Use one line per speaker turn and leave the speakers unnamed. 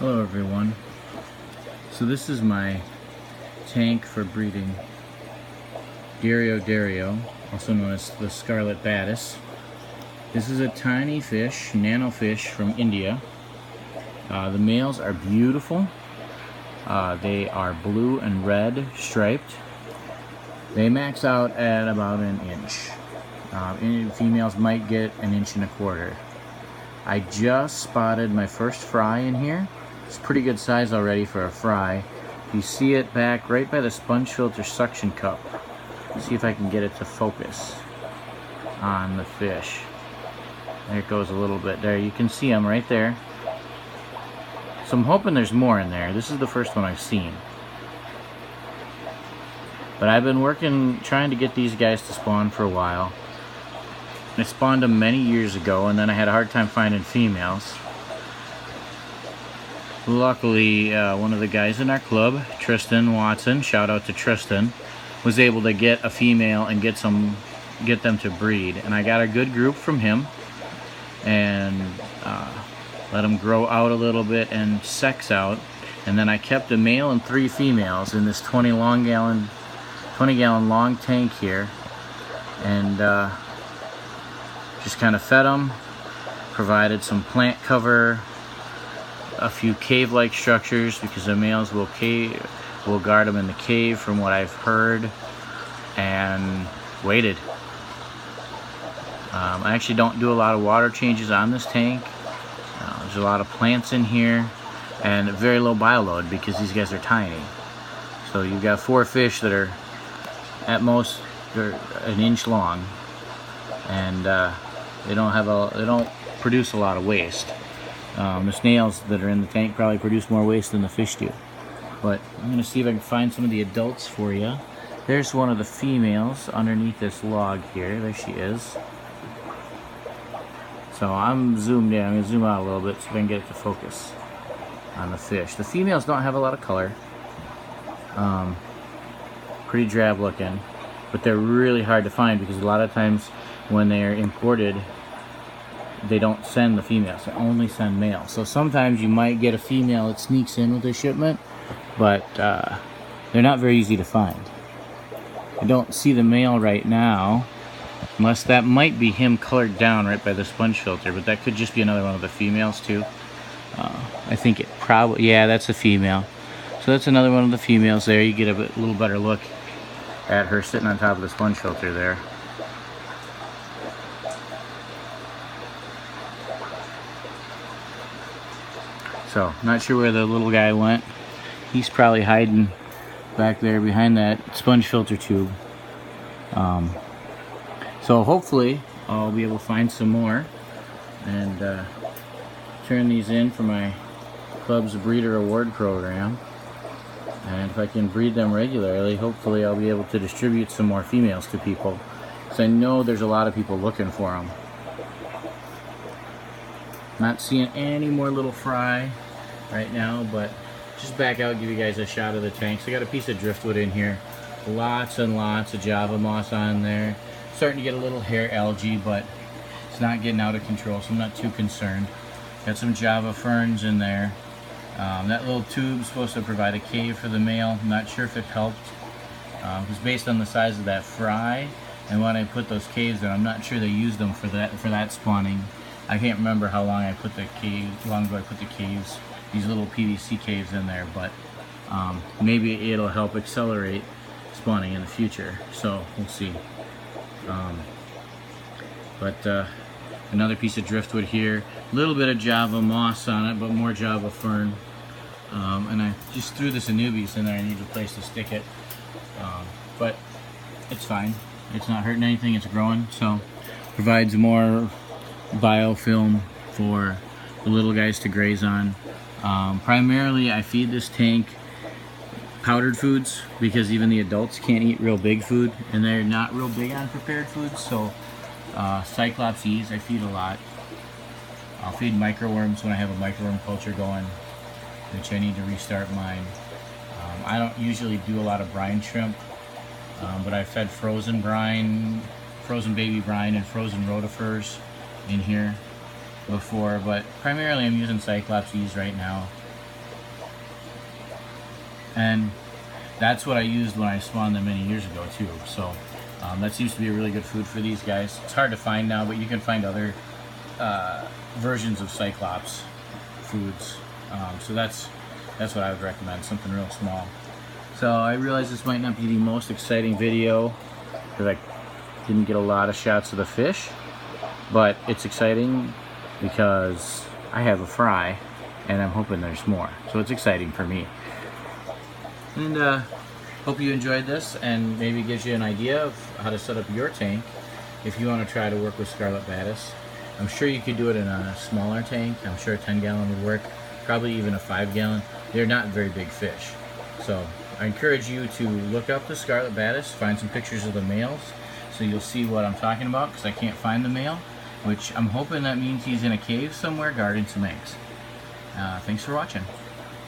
Hello everyone. So this is my tank for breeding Dario, also known as the Scarlet Batis. This is a tiny fish, nano fish from India. The males are beautiful. They are blue and red striped. They max out at about an inch. Females might get an inch and a quarter. I just spotted my first fry in here. It's pretty good size already for a fry. You see it back right by the sponge filter suction cup. Let's see if I can get it to focus on the fish. There it goes a little bit. There, you can see them right there. So I'm hoping there's more in there. This is the first one I've seen. But I've been working, trying to get these guys to spawn for a while. I spawned them many years ago, and then I had a hard time finding females. Luckily, one of the guys in our club, Tristan Watson, shout out to Tristan, was able to get a female and get them to breed. And I got a good group from him, and let them grow out a little bit and sex out. And then I kept a male and 3 females in this 20 gallon long tank here, and just kind of fed them, provided some plant cover, a few cave-like structures because the males will guard them in the cave from what I've heard, and waited. I actually don't do a lot of water changes on this tank. There's a lot of plants in here and very low bioload because these guys are tiny. So you've got 4 fish that are at most they're an inch long, and they don't produce a lot of waste. The snails that are in the tank probably produce more waste than the fish do. But I'm going to see if I can find some of the adults for you. There's one of the females underneath this log here. There she is. So I'm zoomed in. I'm going to zoom out a little bit so I can get it to focus on the fish. The females don't have a lot of color. Pretty drab looking. But they're really hard to find because a lot of times when they're imported, they don't send the females, they only send males. So sometimes you might get a female that sneaks in with a shipment, but they're not very easy to find. I don't see the male right now, unless that might be him colored down right by the sponge filter, but that could just be another one of the females too. I think it probably, yeah, that's a female. So that's another one of the females there. You get a little better look at her sitting on top of the sponge filter there. So, not sure where the little guy went. He's probably hiding back there behind that sponge filter tube. So hopefully I'll be able to find some more and turn these in for my club's breeder award program. And if I can breed them regularly, hopefully I'll be able to distribute some more females to people. So I know there's a lot of people looking for them. Not seeing any more little fry right now, but just back out, give you guys a shot of the tanks. I got a piece of driftwood in here, lots and lots of Java moss on there. Starting to get a little hair algae, but it's not getting out of control, so I'm not too concerned. Got some Java ferns in there. That little tube's supposed to provide a cave for the male. I'm not sure if it helped. It was based on the size of that fry, and when I put those caves in, I'm not sure they used them for that spawning. I can't remember how long ago I put the caves, these little PVC caves in there, but maybe it'll help accelerate spawning in the future. So we'll see. Another piece of driftwood here, a little bit of Java moss on it, but more Java fern. And I just threw this Anubias in there. I need a place to stick it, but it's fine. It's not hurting anything. It's growing, so provides more biofilm for the little guys to graze on. Primarily I feed this tank powdered foods because even the adults can't eat real big food, and they're not real big on prepared foods. So Cyclops E's I feed a lot. I'll feed microworms when I have a microworm culture going, which I need to restart mine. I don't usually do a lot of brine shrimp, but I fed frozen brine, frozen baby brine, and frozen rotifers in here before, but primarily I'm using Cyclops E's right now. And that's what I used when I spawned them many years ago too. So that seems to be a really good food for these guys. It's hard to find now, but you can find other versions of Cyclops foods. So that's what I would recommend, something real small. So I realize this might not be the most exciting video because I didn't get a lot of shots of the fish, but it's exciting because I have a fry and I'm hoping there's more. So it's exciting for me. And hope you enjoyed this, and maybe gives you an idea of how to set up your tank if you want to try to work with Scarlet Batis. I'm sure you could do it in a smaller tank. I'm sure a 10-gallon would work, probably even a 5-gallon. They're not very big fish. So I encourage you to look up the Scarlet Batis, find some pictures of the males, so you'll see what I'm talking about, because I can't find the male, which I'm hoping that means he's in a cave somewhere guarding some eggs. Thanks for watching.